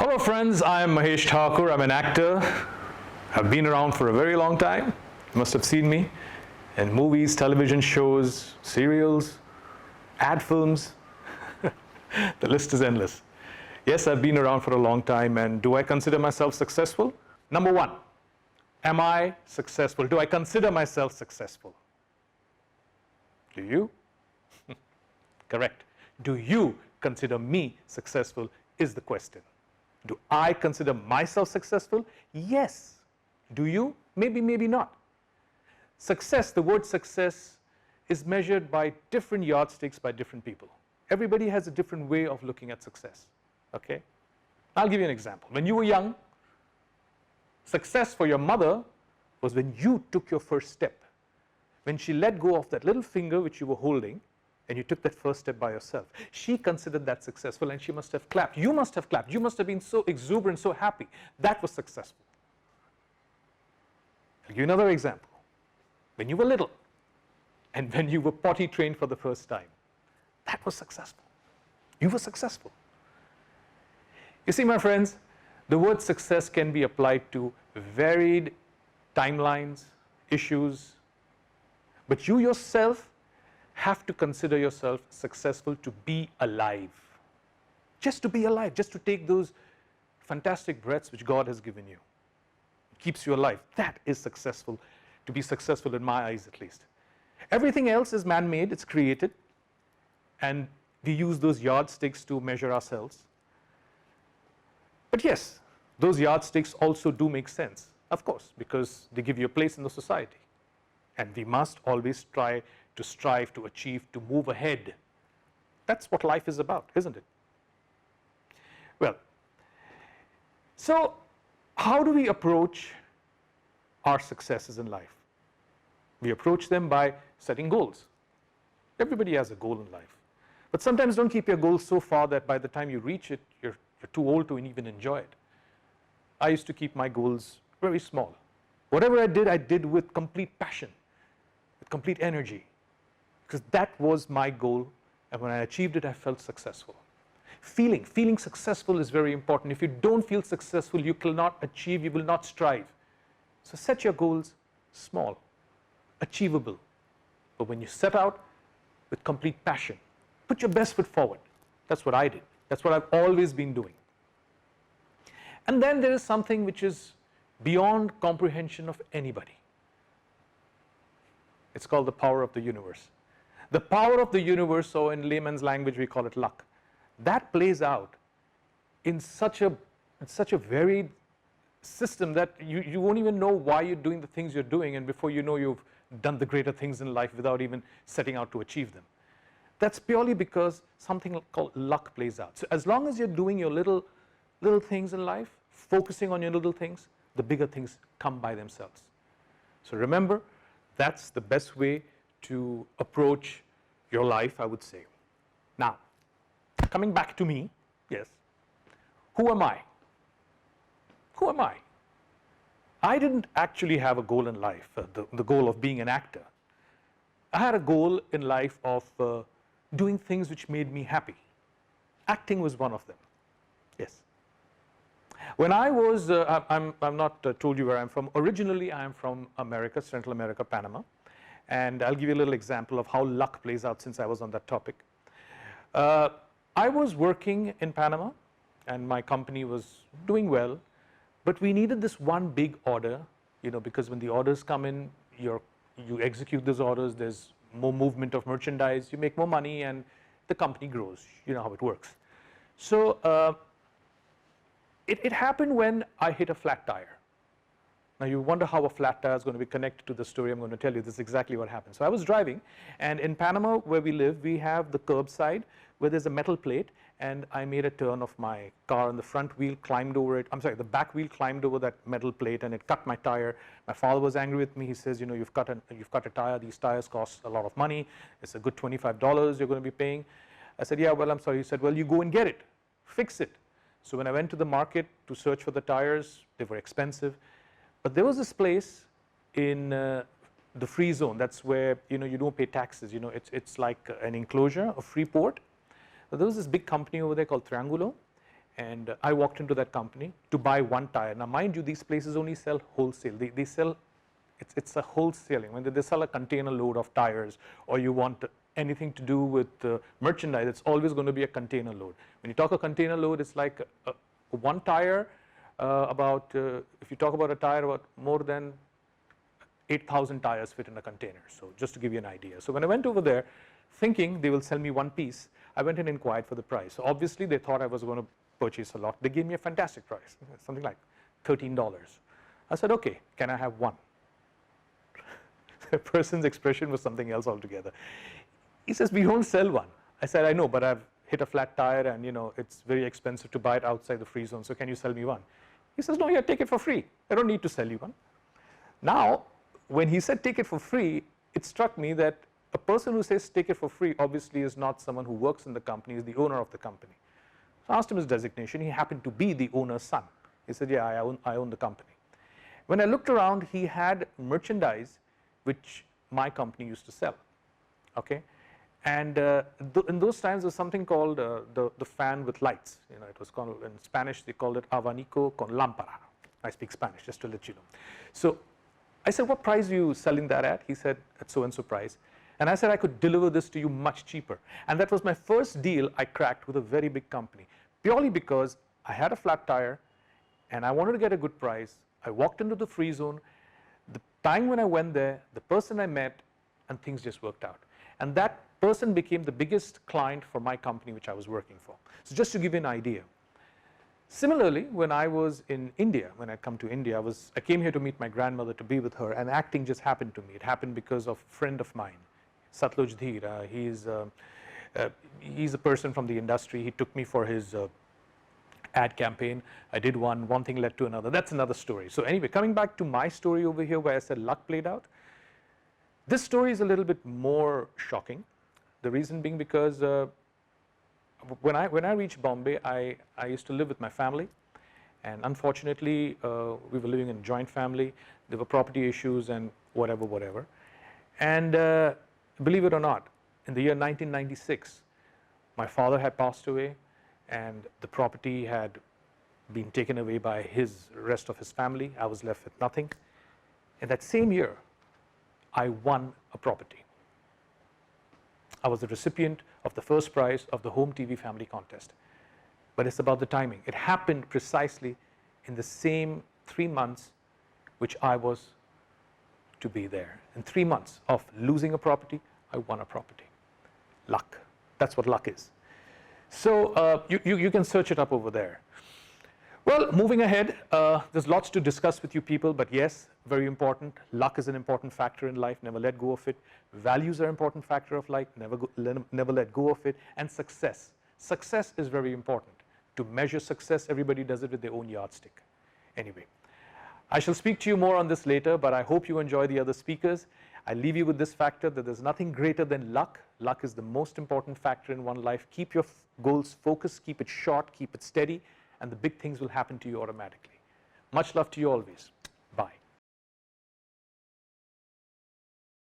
Hello friends, I am Mahesh Thakur. I'm an actor. I've been around for a very long time. You must have seen me in movies, television shows, serials, ad films. The list is endless. Yes, I've been around for a long time, and do I consider myself successful? Number one, am I successful? Do I consider myself successful? Do you? Correct. Do you consider me successful is the question. Do I consider myself successful? Yes. Do you? Maybe, maybe not. Success, the word success is measured by different yardsticks by different people. Everybody has a different way of looking at success. Okay? I'll give you an example. When you were young, success for your mother was when you took your first step. When she let go of that little finger which you were holding, and you took that first step by yourself. She considered that successful, and she must have clapped. You must have clapped. You must have been so exuberant, so happy. That was successful. I'll give you another example. When you were little, and when you were potty trained for the first time, that was successful. You were successful. You see, my friends, the word success can be applied to varied timelines, issues, but you yourself have to consider yourself successful to be alive. Just to be alive, just to take those fantastic breaths which God has given you. It keeps you alive. That is successful, to be successful in my eyes at least. Everything else is man-made, it's created, and we use those yardsticks to measure ourselves. But yes, those yardsticks also do make sense, of course, because they give you a place in the society. And we must always try to strive, to achieve, to move ahead. That's what life is about, isn't it? Well, so how do we approach our successes in life? We approach them by setting goals. Everybody has a goal in life. But sometimes don't keep your goals so far that by the time you reach it, you're too old to even enjoy it. I used to keep my goals very small. Whatever I did with complete passion, with complete energy, because that was my goal, and when I achieved it, I felt successful. Feeling successful is very important. If you don't feel successful, you cannot achieve, you will not strive. So set your goals small, achievable. But when you set out with complete passion, put your best foot forward. That's what I did. That's what I've always been doing. And then there is something which is beyond comprehension of anybody. It's called the power of the universe. The power of the universe, or in layman's language we call it luck, that plays out in such a varied system that you won't even know why you're doing the things you're doing, and before you know, you've done the greater things in life without even setting out to achieve them. That's purely because something called luck plays out. So as long as you're doing your little things in life, focusing on your little things, the bigger things come by themselves. So remember, that's the best way to approach your life, I would say. Now, coming back to me, yes, who am I? Who am I? I didn't actually have a goal in life, the goal of being an actor. I had a goal in life of doing things which made me happy. Acting was one of them, yes. When I was, I'm not told you where I'm from. Originally, I am from America, Central America, Panama. And I'll give you a little example of how luck plays out since I was on that topic. I was working in Panama, and my company was doing well, but we needed this one big order, because when the orders come in, you execute those orders, there's more movement of merchandise, you make more money, and the company grows. You know how it works. So it happened when I hit a flat tire. Now you wonder how a flat tire is going to be connected to the story I'm going to tell you. This is exactly what happened. So I was driving, and in Panama where we live, we have the curbside where there's a metal plate, and I made a turn of my car, and the front wheel climbed over it. I'm sorry, the back wheel climbed over that metal plate, and it cut my tire. My father was angry with me. He says, you've cut a tire. These tires cost a lot of money. It's a good $25 you're going to be paying. I said, yeah, well, I'm sorry. He said, well, you go and get it. Fix it. So when I went to the market to search for the tires, they were expensive. But there was this place in the free zone. That's where you don't pay taxes. It's like an enclosure, a free port. But there was this big company over there called Triangulo, And I walked into that company to buy one tire. Now, mind you, these places only sell wholesale. They sell, it's a wholesaling. When they sell a container load of tires, or you want anything to do with merchandise, it's always going to be a container load. When you talk a container load, it's like one tire, if you talk about a tire, about more than 8,000 tires fit in a container. So just to give you an idea. So when I went over there, thinking they will sell me one piece, I went and inquired for the price. So obviously they thought I was going to purchase a lot. They gave me a fantastic price, something like $13. I said, okay, can I have one? The person's expression was something else altogether. He says, we don't sell one. I said, I know, but I've hit a flat tire and it's very expensive to buy it outside the free zone, so can you sell me one? He says, no, yeah, take it for free. I don't need to sell you one. Now, when he said take it for free, it struck me that a person who says take it for free obviously is not someone who works in the company, is the owner of the company. So I asked him his designation. He happened to be the owner's son. He said, yeah, I own the company. When I looked around, he had merchandise which my company used to sell. Okay? And in those times, there was something called the fan with lights. It was called, in Spanish, they called it abanico con lámpara. I speak Spanish, just to let you know. So I said, what price are you selling that at? He said, at so-and-so price. And I said, I could deliver this to you much cheaper. And that was my first deal I cracked with a very big company, purely because I had a flat tire and I wanted to get a good price. I walked into the free zone. The time when I went there, the person I met, and things just worked out. And that person became the biggest client for my company, which I was working for. So just to give you an idea. Similarly, when I was in India, when I come to India, I came here to meet my grandmother, to be with her, and acting just happened to me. It happened because of a friend of mine, Satluj Dheer. He's a person from the industry. He took me for his ad campaign. I did one thing led to another. That's another story. So anyway, coming back to my story over here where I said luck played out, this story is a little bit more shocking. The reason being because when I reached Bombay, I used to live with my family, and unfortunately we were living in a joint family. There were property issues and whatever. And believe it or not, in the year 1996, my father had passed away, and the property had been taken away by his rest of his family. I was left with nothing. In that same year, I won a property. I was the recipient of the first prize of the Home TV Family Contest. But it's about the timing. It happened precisely in the same 3 months which I was to be there. In 3 months of losing a property, I won a property. Luck. That's what luck is. So you can search it up over there. Well, moving ahead, there's lots to discuss with you people, but yes, very important. Luck is an important factor in life. Never let go of it. Values are an important factor of life. Never let go of it. And success. Success is very important. To measure success, everybody does it with their own yardstick. Anyway, I shall speak to you more on this later, but I hope you enjoy the other speakers. I leave you with this factor that there's nothing greater than luck. Luck is the most important factor in one life. Keep your goals focused, keep it short, keep it steady, and the big things will happen to you automatically. Much love to you always.